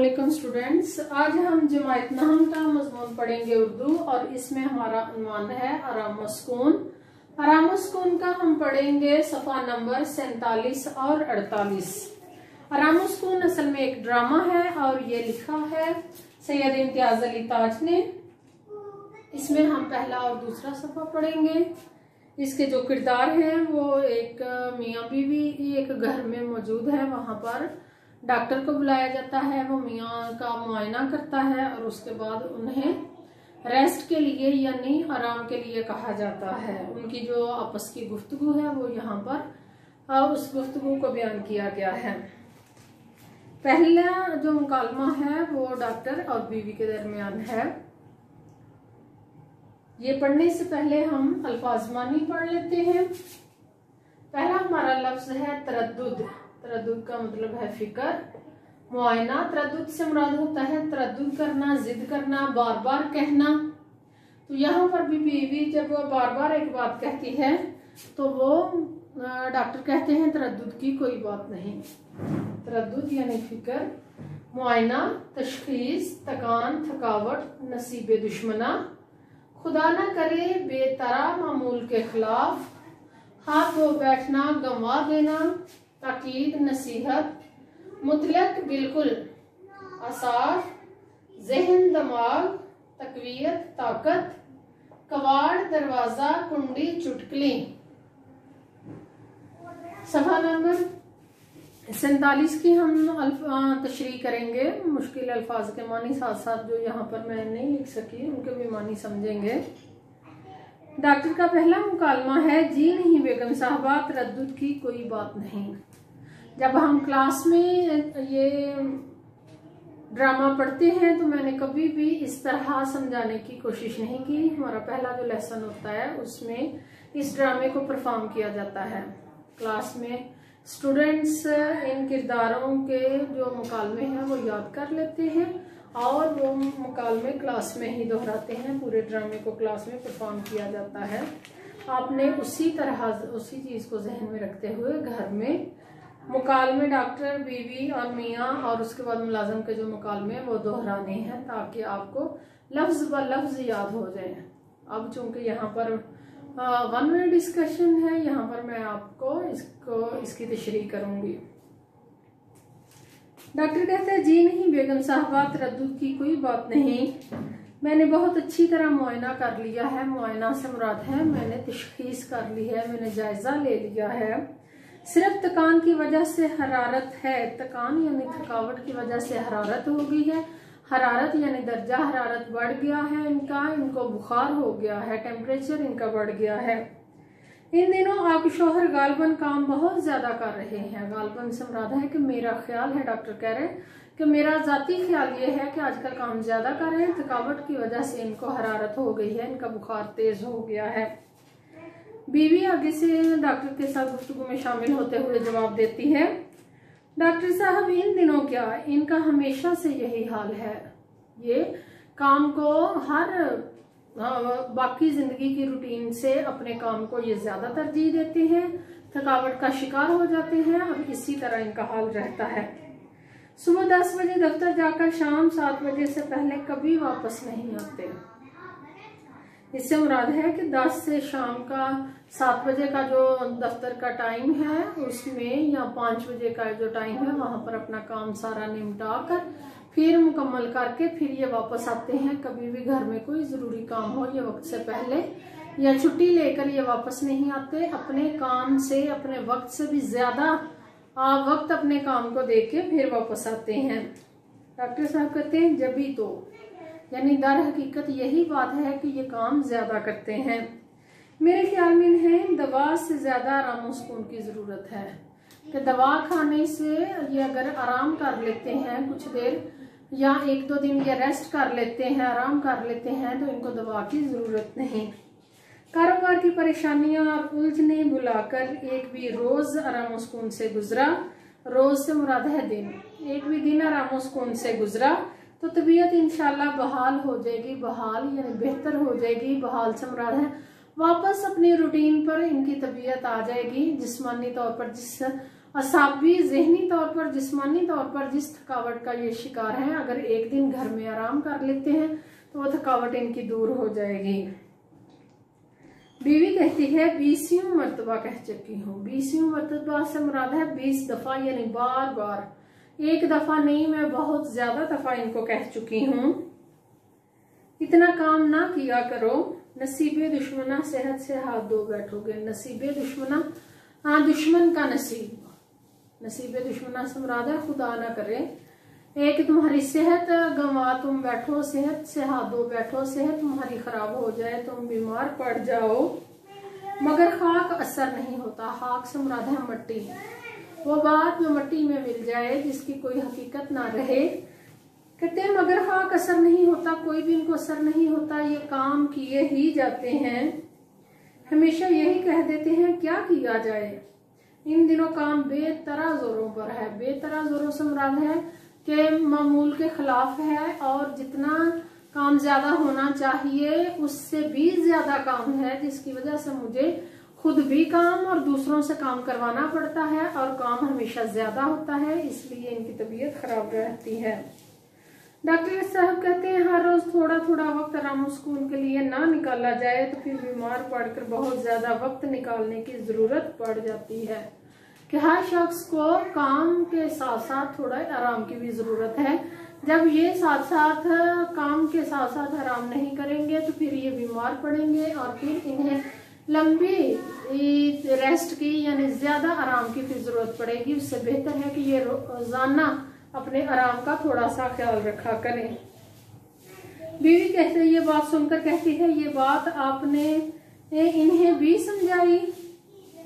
अस्सलामुअलैकुम स्टूडेंट्स, आज हम जमायत नहम का मज़मून पढ़ेंगे उर्दू और इसमें हमारा उन्वान है आराम सुकून। आराम सुकून का हम पढ़ेंगे सफ़ा नंबर 47 और 48। आराम सुकून असल में एक ड्रामा है और ये लिखा है सैयद इम्तियाज अली ताज ने। इसमें हम पहला और दूसरा सफ़ा पढ़ेंगे। इसके जो किरदार हैं वो एक मियाँ बीवी एक घर में मौजूद है। वहाँ पर डॉक्टर को बुलाया जाता है, वो मियाँ का मुआयना करता है और उसके बाद उन्हें रेस्ट के लिए यानी आराम के लिए कहा जाता है। उनकी जो आपस की गुफ्तगू है वो यहाँ पर उस गुफ्तगू को बयान किया गया है। पहला जो मुकालमा है वो डॉक्टर और बीवी के दरमियान है। ये पढ़ने से पहले हम अल्फाज मानी पढ़ लेते हैं। पहला हमारा लफ्ज है तरद्दुद। तरद्दुद का मतलब है फिक्र, मुआयना। तरद्दुद से मुराद होता है तरद्दुद करना, जिद करना, बार बार कहना। तो यहाँ पर भी बीवी जब वो बार बार एक बात कहती है तो वो डॉक्टर कहते हैं तरद्दुद की कोई बात नहीं। तरद्दुद यानी फिक्र, मुआयना, तशखीस, तकान, थकावट, नसीब दुश्मना, खुदा ना करे बेतरा मामूल के खिलाफ, हाथ धो बैठना, गंवा देना, ताकीद, नसीहत, मुतलक, बिल्कुल, आसार, जहन, दिमाग, तकवीयत, ताकत, कवाड़, दरवाजा, कुंडी, चुटकली। सफ़ा नंबर 47 की हम तशरीह करेंगे। मुश्किल अल्फाज के मानी साथ साथ जो यहाँ पर मैं नहीं लिख सकी उनके भी मानी समझेंगे। डॉक्टर का पहला मुकालमा है जी नहीं बेगम साहबा, तरद्दुद की कोई बात नहीं। जब हम क्लास में ये ड्रामा पढ़ते हैं तो मैंने कभी भी इस तरह समझाने की कोशिश नहीं की। हमारा पहला जो लेसन होता है उसमें इस ड्रामे को परफॉर्म किया जाता है। क्लास में स्टूडेंट्स इन किरदारों के जो मुकालमे हैं वो याद कर लेते हैं और वो मुकालमे क्लास में ही दोहराते हैं। पूरे ड्रामे को क्लास में परफॉर्म किया जाता है। आपने उसी तरह उसी चीज़ को जहन में रखते हुए घर में मुकालमे डॉक्टर, बीवी और मियाँ और उसके बाद मुलाजम के जो मुकालमे हैं वो दोहराने हैं ताकि आपको लफ्ज़ ब लफ्ज़ याद हो जाए। अब चूंकि यहाँ पर 1 मिनट डिस्कशन है, यहाँ पर मैं आपको इसकी तशरीह करूँगी। डॉक्टर कहते हैं जी नहीं बेगम साहबा, तरद्दुद की कोई बात नहीं। मैंने बहुत अच्छी तरह मुआयना कर लिया है। मुआयना से मुराद है मैंने तशखीस कर ली है, मैंने जायजा ले लिया है। सिर्फ तकान की वजह से हरारत है। तकान यानी थकावट की वजह से हरारत हो गई है। हरारत यानी दर्जा हरारत बढ़ गया है इनको बुखार हो गया है, टेम्परेचर इनका बढ़ गया है। इन दिनों आपके शोहर गालबन काम बहुत ज्यादा कर रहे हैं। गालबन से मुराद है कि मेरा ख्याल है, डॉक्टर कह रहे हैं कि मेरा जाती ख्याल ये है कि आजकल काम ज्यादा कर रहे हैं। थकावट की वजह से इनको हरारत हो गई है, इनका बुखार तेज हो गया है। बीवी आगे से डॉक्टर के साथ गुफ्तगू में शामिल होते हुए जवाब देती है, डॉक्टर साहब इन दिनों क्या, इनका हमेशा से यही हाल है। ये काम को बाकी जिंदगी की रूटीन से अपने काम को ये ज्यादा तरजीह देते हैं, थकावट का शिकार हो जाते हैं और इसी तरह इनका हाल रहता है। सुबह 10 बजे दफ्तर जाकर शाम 7 बजे से पहले कभी वापस नहीं आते। इससे मुराद है कि 10 से शाम का 7 बजे का जो दफ्तर का टाइम है उसमें या 5 बजे का जो टाइम है वहां पर अपना काम सारा निपटा कर फिर मुकम्मल करके फिर ये वापस आते हैं। कभी भी घर में कोई जरूरी काम हो ये वक्त से पहले या छुट्टी लेकर ये वापस नहीं आते। अपने काम से अपने वक्त से भी ज्यादा वक्त अपने काम को दे के फिर वापस आते हैं। डॉक्टर साहब कहते हैं जभी तो यानी दर हकीकत यही बात है कि ये काम ज्यादा करते हैं। मेरे ख्याल में इन्हें दवा से ज्यादा आराम और सुकून की जरूरत है कि दवा खाने से ये अगर आराम कर लेते हैं कुछ देर या 1-2 दिन ये रेस्ट कर लेते हैं, आराम कर लेते हैं तो इनको दवा की जरूरत नहीं। कारोबार की परेशानियां और उलझने बुलाकर एक भी रोज आराम और सुकून से गुजरा। रोज से मुराद है दिन। एक भी दिन आराम और सुकून से गुजरा तो तबीयत इंशाल्लाह बहाल हो जाएगी। बहाल यानी बेहतर हो जाएगी। बहाल से मुराद है वापस अपनी रूटीन पर इनकी तबीयत आ जाएगी। जिस्मानी तौर पर जिस असाबी, ज़हनी तौर पर, जिस्मानी तौर पर जिस थकावट का ये शिकार है, अगर एक दिन घर में आराम कर लेते हैं तो वो थकावट इनकी दूर हो जाएगी। बीवी कहती है 20वीं मर्तबा कह चुकी हूँ। 20वीं मर्तबा से मुराद है 20 दफा, यानी बार बार, एक दफा नहीं, मैं बहुत ज्यादा दफा इनको कह चुकी हूँ। इतना काम ना किया करो, नसीबे दुश्मना सेहत से हाथ धो बैठोगे। नसीबे दुश्मना, हाँ, दुश्मन का नसीब। नसीबे दुश्मना से मुराद है खुदा ना करे एक तुम्हारी सेहत गंवा तुम बैठो, सेहत से हाथ धो बैठो, सेहत तुम्हारी खराब हो जाए, तुम बीमार पड़ जाओ, मगर खाक असर नहीं होता। खाक से मुराद है मट्टी, वो बात जो मट्टी में मिल जाए जिसकी कोई हकीकत ना रहे। कहते हैं मगर खाक असर नहीं होता, कोई भी इनको असर नहीं होता, ये काम किए ही जाते हैं। हमेशा यही कह देते हैं क्या किया जाए। इन दिनों काम बेतरा जोरों पर है। बेतरा जोरों से मुराद है कि मामूल के खिलाफ है, और जितना काम ज्यादा होना चाहिए उससे भी ज्यादा काम है, जिसकी वजह से मुझे खुद भी काम और दूसरों से काम करवाना पड़ता है, और काम हमेशा ज्यादा होता है, इसलिए इनकी तबीयत खराब रहती है। डॉक्टर साहब कहते हैं हर रोज थोड़ा थोड़ा वक्त आराम सुकून के लिए ना निकाला जाए तो फिर बीमार पड़कर बहुत ज्यादा वक्त निकालने की जरूरत पड़ जाती है, कि हर शख्स को काम के साथ साथ थोड़ा आराम की भी जरूरत है। जब ये साथ साथ काम के साथ साथ आराम नहीं करेंगे तो फिर ये बीमार पड़ेंगे, और फिर इन्हें लंबी रेस्ट की यानी ज्यादा आराम की फिर जरूरत पड़ेगी। उससे बेहतर है कि ये रोजाना अपने आराम का थोड़ा सा ख्याल रखा करें। बीवी कहते हैं, ये बात सुनकर कहती है ये बात आपने इन्हें भी समझाई।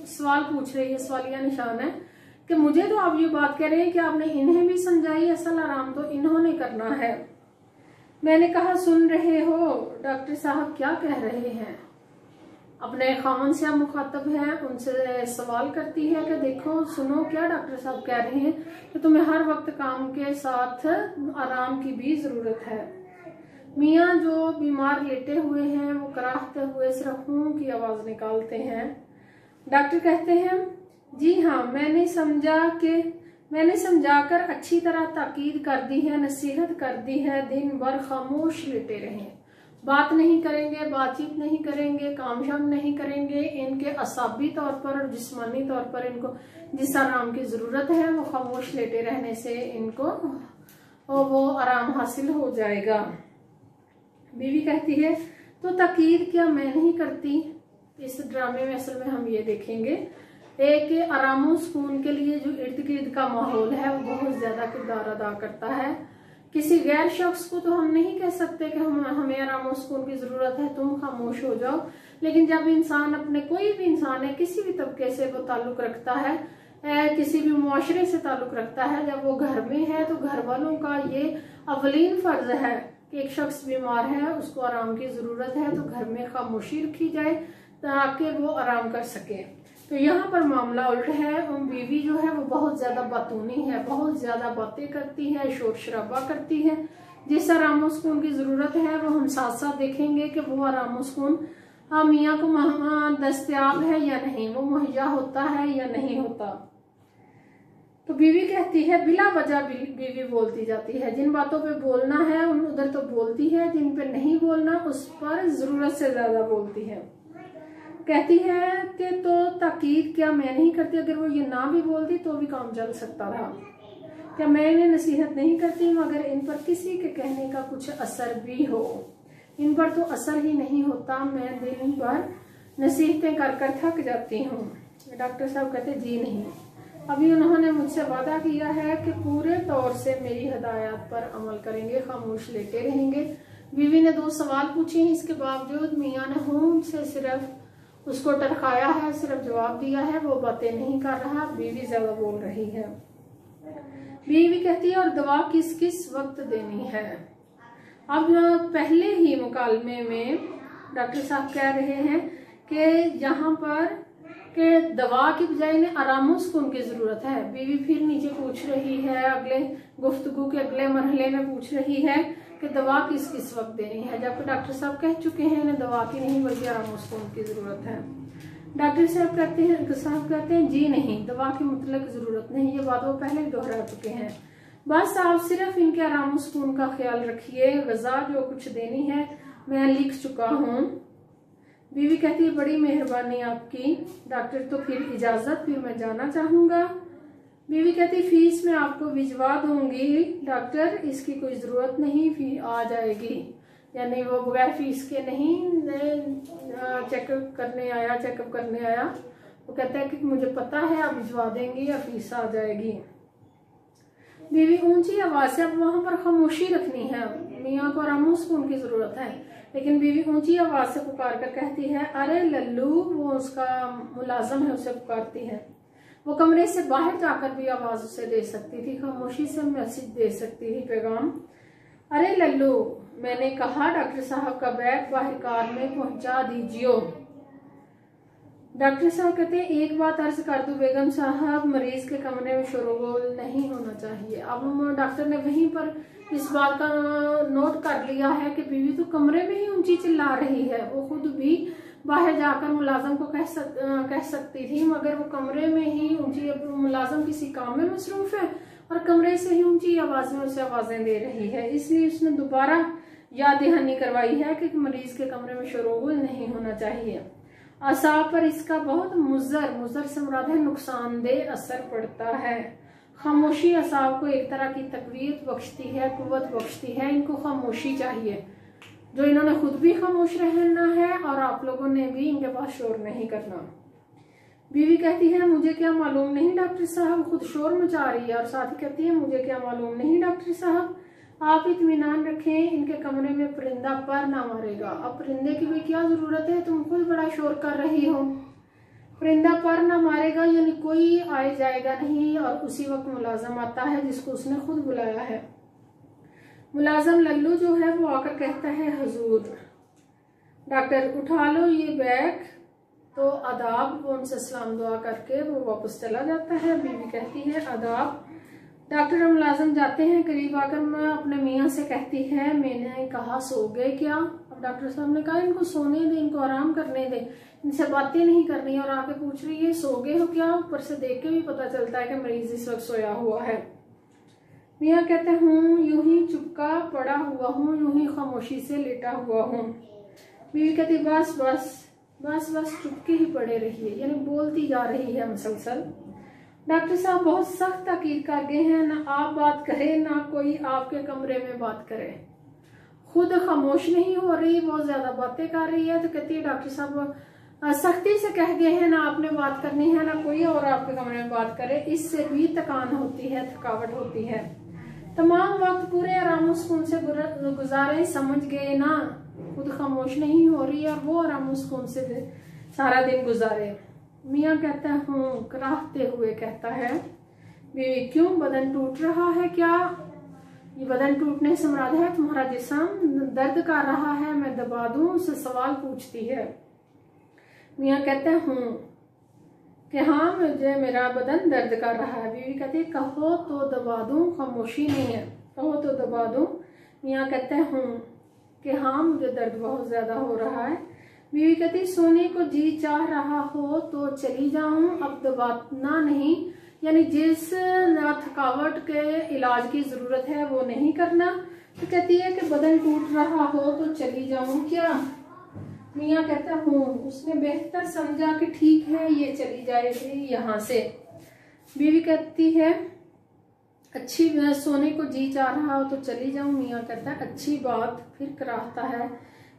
सवाल पूछ रही है, सवालिया निशान है कि मुझे तो आप ये बात कह रहे हैं कि आपने इन्हें भी समझाई, असल आराम तो इन्होंने करना है। मैंने कहा सुन रहे हो डॉक्टर साहब क्या कह रहे हैं। अपने खामन से आप मुखातब है, उनसे सवाल करती है कि देखो सुनो क्या डॉक्टर साहब कह रहे हैं कि तुम्हें हर वक्त काम के साथ आराम की भी जरूरत है। मियाँ जो बीमार लेटे हुए हैं वो कराहते हुए सिर्फ हूं की आवाज निकालते हैं। डॉक्टर कहते हैं जी हाँ, मैंने समझाकर अच्छी तरह ताकीद कर दी है, नसीहत कर दी है। दिन भर खामोश लेटे रहें, बात नहीं करेंगे, बातचीत नहीं करेंगे, काम शाम नहीं करेंगे। इनके असाबी तौर पर और जिस्मानी तौर पर इनको जिस आराम की जरूरत है वो खामोश लेटे रहने से इनको वो आराम हासिल हो जाएगा। बीवी कहती है तो ताकीद क्या मैं नहीं करती। इस ड्रामे में असल में हम ये देखेंगे एक आराम सुकून के लिए जो इर्द गिर्द का माहौल है वो बहुत ज्यादा किरदार अदा करता है। किसी गैर शख्स को तो हम नहीं कह सकते कि हमें आराम सुकून की जरूरत है, तुम खामोश हो जाओ। लेकिन जब इंसान अपने, कोई भी इंसान है किसी भी तबके से वो ताल्लुक रखता है, किसी भी मुआशरे से ताल्लुक रखता है, जब वो घर में है तो घर वालों का ये अवलीन फर्ज है कि एक शख्स बीमार है उसको आराम की जरूरत है तो घर में खामोशी रखी जाए ताकि वो आराम कर सके। तो यहाँ पर मामला उल्ट है। बीवी जो है वो बहुत ज्यादा बातूनी है, बहुत ज्यादा बातें करती है, शोर शराबा करती है। जिस आराम सुकून की जरूरत है वो हम साथ साथ देखेंगे कि वो आराम सुकून मियाँ को दस्तयाब है या नहीं, वो मुहैया होता है या नहीं होता। तो बीवी कहती है बिला वजह बीवी बोलती जाती है। जिन बातों पे बोलना है उधर तो बोलती है, जिन पे नहीं बोलना उस पर जरूरत से ज्यादा बोलती है। कहती है कि तो ताकीद क्या मैं नहीं करती, अगर वो ये ना भी बोलती तो भी काम चल सकता था। क्या मैं इन्हें नसीहत नहीं करती मगर इन पर किसी के कहने का कुछ असर भी हो, इन पर तो असर ही नहीं होता, मैं दिन भर नसीहतें कर कर थक जाती हूँ। डॉक्टर साहब कहते जी नहीं, अभी उन्होंने मुझसे वादा किया है कि पूरे तौर से मेरी हिदायत पर अमल करेंगे, खामोश लेटे रहेंगे। बीवी ने 2 सवाल पूछे, इसके बावजूद मियाँ ने हूं से सिर्फ उसको टरकाया है, सिर्फ जवाब दिया है, वो बातें नहीं कर रहा। बीवी ज्यादा बोल रही है। बीवी कहती है और दवा किस किस वक्त देनी है। अब पहले ही मुकालमे में डॉक्टर साहब कह रहे हैं कि यहाँ पर के दवा की बजाय इन्हें आराम सुकून की जरूरत है। बीवी फिर नीचे पूछ रही है, अगले गुफ्तगू के अगले मरहले में पूछ रही है कि दवा किस किस वक्त देनी है, जबकि डॉक्टर साहब कह चुके हैं इन्हें दवा की नहीं बल्कि आराम सुकून की जरूरत है। डॉक्टर साहब कहते हैं जी नहीं, दवा की मुतलक जरूरत नहीं, ये बात वो पहले दोहरा चुके हैं। बस आप सिर्फ इनके आराम सुकून का ख्याल रखिए, ग़िज़ा जो कुछ देनी है मैं लिख चुका हूँ। बीवी कहती है बड़ी मेहरबानी आपकी डॉक्टर, तो फिर इजाज़त, फिर मैं जाना चाहूँगा। बीवी कहती फीस मैं आपको भिजवा दूंगी डॉक्टर, इसकी कोई ज़रूरत नहीं, फी आ जाएगी। यानी वो बगैर फीस के नहीं चेकअप करने आया, वो कहता है कि मुझे पता है आप भिजवा देंगे या फीस आ जाएगी। बीवी ऊंची आवाज़ से, अब वहाँ पर खामोशी रखनी है, मियाँ को आराम सुकून की ज़रूरत है, लेकिन बीवी ऊंची आवाज़ से पुकार कर कहती है अरे लल्लू, वो उसका मुलाजम है, उसे पुकारती है। वो कमरे से बाहर जाकर भी आवाज़ उसे दे सकती थी, खामोशी से मैसेज दे सकती थी, पैगाम। अरे लल्लू, मैंने कहा डॉक्टर साहब का बैग बाहर कार में पहुंचा दीजिए। डॉक्टर साहब कहते हैं एक बात अर्ज कर दूं बेगम साहब, मरीज के कमरे में शोरगुल नहीं होना चाहिए। अब डॉक्टर ने वहीं पर इस बात का नोट कर लिया है कि बीवी तो कमरे में ही ऊंची चिल्ला रही है। वो खुद भी बाहर जाकर मुलाजम को कह सकती थी, मगर वो कमरे में ही ऊंची, मुलाजम किसी काम में मसरूफ है और कमरे से ही ऊंची आवाज में उसे आवाजें दे रही है। इसलिए उसने दोबारा याद दहानी करवाई है कि मरीज के कमरे में शोरगुल नहीं होना चाहिए। असाब पर इसका बहुत मुज़र से मुराद है नुकसानदेह असर पड़ता है। खामोशी असाब को एक तरह की तकवीत बख्शती है, कुव्वत बख्शती है। इनको खामोशी चाहिए, जो इन्होंने खुद भी खामोश रहना है और आप लोगों ने भी इनके पास शोर नहीं करना। बीवी कहती है मुझे क्या मालूम नहीं डॉक्टर साहब, खुद शोर मचा रही है और साथ ही कहती है मुझे क्या मालूम नहीं डॉक्टर साहब, आप इत्मीनान रखें, इनके कमरे में परिंदा पर ना मारेगा। अब परिंदे की भी क्या जरूरत है, तुम खुद बड़ा शोर कर रही हो। परिंदा पर ना मारेगा यानी कोई आए जाएगा नहीं। और उसी वक्त मुलाजम आता है जिसको उसने खुद बुलाया है। मुलाजम लल्लू जो है वो आकर कहता है हुजूर डॉक्टर उठा लो ये बैग। तो आदाब, वो उनसे सलाम दुआ करके वो वापस चला जाता है। बीवी कहती है आदाब। डॉक्टर और मुलाजम जाते हैं। करीब आकर मैं अपने मियाँ से कहती है मैंने कहा सो गए क्या। अब डॉक्टर साहब ने कहा इनको सोने दे, इनको आराम करने दे, इनसे बातें नहीं करनी। और आके पूछ रही है सो गए हो क्या। ऊपर से देख के भी पता चलता है कि मरीज इस वक्त सोया हुआ है। मियाँ कहते हूँ यूं ही चुपका पड़ा हुआ हूँ, यूं ही खामोशी से लेटा हुआ हूँ। बीवी कहती बस बस बस बस चुपके ही पड़े रहिए, यानी बोलती जा रही है मुसलसल। डॉक्टर साहब बहुत सख्त ताकीद कर गए हैं, ना आप बात करें ना कोई आपके कमरे में बात करे। खुद खामोश नहीं हो रही, बहुत ज्यादा बातें कर रही है। तो कहती है डॉक्टर साहब सख्ती से कह गए हैं ना आपने बात करनी है ना कोई और आपके कमरे में बात करे। इससे भी थकान होती है, थकावट होती है। तमाम वक्त पूरे आराम सुकून से गुजारे, समझ गए ना। खुद खामोश नहीं हो रही और वो आराम सुकून से सारा दिन गुजारे। मियाँ कहता हूँ कराहते हुए कहता है बीवी क्यों, बदन टूट रहा है क्या। ये बदन टूटने से मुराद है तुम्हारा जिस्म दर्द कर रहा है, मैं दबा दूं, उससे सवाल पूछती है। मियाँ कहते हूँ कि हाँ मुझे मेरा बदन दर्द कर रहा है। बीवी कहती है कहो तो दबा दूं, खामोशी नहीं है, कहो तो दबा दूं। मियाँ कहते हूँ कि हाँ मुझे दर्द बहुत ज्यादा हो रहा है। बीवी कहती सोने को जी चाह रहा हो तो चली जाऊं, अब दबाना नहीं, यानी जिस थकावट के इलाज की जरूरत है वो नहीं करना। तो कहती है कि बदन टूट रहा हो तो चली जाऊं क्या। मियाँ कहता हूँ उसने बेहतर समझा कि ठीक है ये चली जाएगी यहाँ से। बीवी कहती है अच्छी, सोने को जी चाह रहा हो तो चली जाऊं। मियाँ कहता है अच्छी बात, फिर कराहता है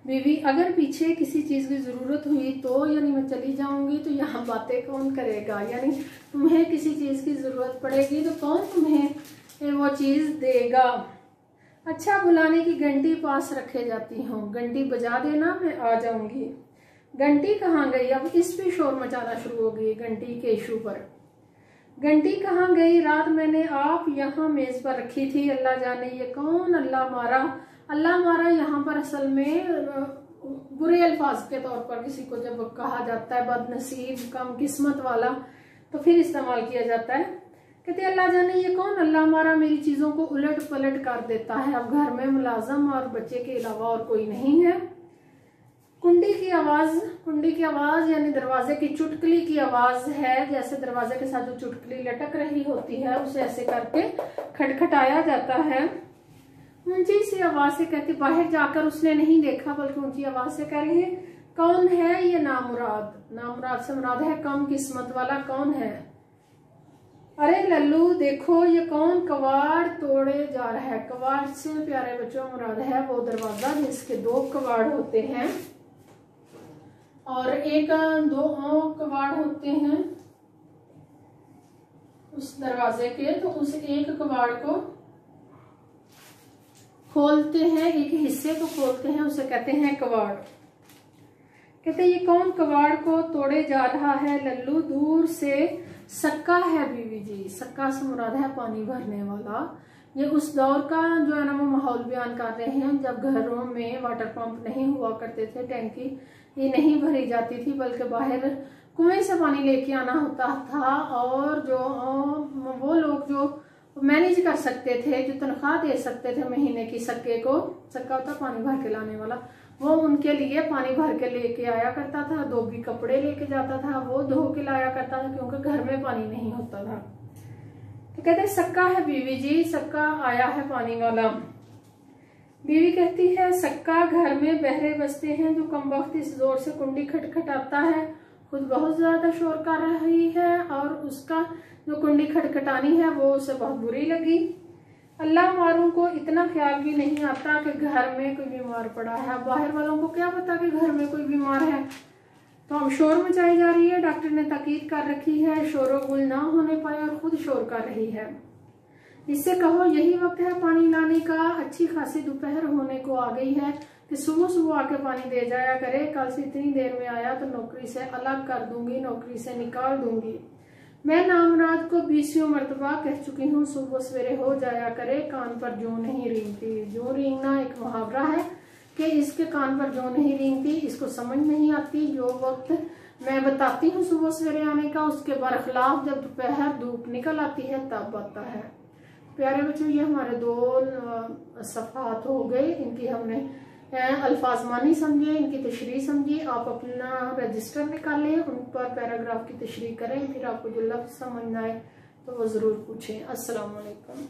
बीवी अगर पीछे किसी चीज की जरूरत हुई तो, यानी मैं चली जाऊंगी तो यहाँ बातें कौन करेगा, यानी तुम्हें किसी चीज की जरूरत पड़ेगी तो कौन तुम्हें वो चीज देगा। अच्छा बुलाने की घंटी पास रखे जाती हूँ, घंटी बजा देना मैं आ जाऊंगी। घंटी कहाँ गई, अब इस पे शोर मचाना शुरू हो गई घंटी के इशू पर। घंटी कहाँ गई, रात मैंने आप यहाँ मेज पर रखी थी, अल्लाह जाने ये कौन अल्लाह मारा। अल्लाह मारा यहाँ पर असल में बुरे अल्फाज के तौर पर किसी को जब कहा जाता है बदनसीब कम किस्मत वाला तो फिर इस्तेमाल किया जाता है। कहते अल्लाह जाने ये कौन अल्लाह मारा, मेरी चीजों को उलट पलट कर देता है। अब घर में मुलाजम और बच्चे के अलावा और कोई नहीं है। कुंडी की आवाज यानी दरवाजे की चुटकली की आवाज है। जैसे दरवाजे के साथ जो चुटकली लटक रही होती है उसे ऐसे करके खटखटाया जाता है। ऊंची सी आवाज से कहती, बाहर जाकर उसने नहीं देखा बल्कि ऊंची आवाज से कह रही है, कौन है ये नामुराद? नामुराद से मुराद है कम किस्मत वाला, कौन है? अरे लल्लू देखो ये कौन कवाड़ तोड़े जा रहा है। कवाड़ से प्यारे बच्चों मुराद है वो दरवाजा जिसके 2 कवाड़ होते हैं और 2 कवाड़ होते हैं उस दरवाजे के। तो उस एक कवाड़ को खोलते हैं, एक हिस्से को खोलते हैं, उसे कहते हैं कवाड़। कहते ये कौन कवाड़ को तोड़े जा रहा है लल्लू? दूर से सक्का है बीवी जी। सक्का से मुराद है पानी भरने वाला। ये उस दौर का जो है ना वो माहौल बयान कर रहे हैं जब घरों में वाटर पंप नहीं हुआ करते थे, टैंकी ये नहीं भरी जाती थी बल्कि बाहर कुएं से पानी लेके आना होता था। और जो वो लोग जो मैनेज कर सकते थे, जो तनख्वाह दे सकते थे महीने की, सक्के को, सक्का होता पानी भर के लाने वाला, वो उनके लिए पानी भर के लेके आया करता था। धोबी कपड़े लेके जाता था, वो धो के लाया करता था क्योंकि घर में पानी नहीं होता था। तो कहते सक्का है बीवी जी, सक्का आया है पानी वाला। बीवी कहती है सक्का घर में बहरे बसते हैं जो कम वक्त इस जोर से कुंडी खटखटाता है, खुद बहुत ज्यादा शोर कर रही है और उसका जो कुंडी खटखटानी है वो उसे बहुत बुरी लगी। अल्लाह मारूं को इतना ख्याल भी नहीं आता कि घर में कोई बीमार पड़ा है। बाहर वालों को क्या पता कि घर में कोई बीमार है। तो अब शोर मचाई जा रही है। डॉक्टर ने ताकीद कर रखी है शोरो गुल ना होने पाए और खुद शोर कर रही है। इससे कहो यही वक्त है पानी लाने का। अच्छी खासी दोपहर होने को आ गई है कि सुबह सुबह आके पानी दे जाया करे। कल से इतनी देर में आया तो नौकरी से अलग कर दूंगी, नौकरी से निकाल दूंगी। मैं नामराद को 20 मरतबा कह चुकी हूँ सुबह सवेरे हो जाया करे, कान पर जूं नहीं रेंगती। जूं रेंगना एक मुहावरा है कि इसके कान पर जूं नहीं रेंगती, इसको समझ नहीं आती। जो वक्त मैं बताती हूँ सुबह सवेरे आने का उसके बरखिलाफ जब दोपहर धूप निकल आती है तब आता है। प्यारे बच्चों ये हमारे 2 सफ़ात हो गए। इनकी हमने अल्फाज मानी समझे, इनकी तशरीह समझी। आप अपना रजिस्टर निकालें, उन पर पैराग्राफ की तशरीह करें, फिर आपको जो लफ्ज़ समझ आए तो वो ज़रूर पूछें। अस्सलाम वालेकुम।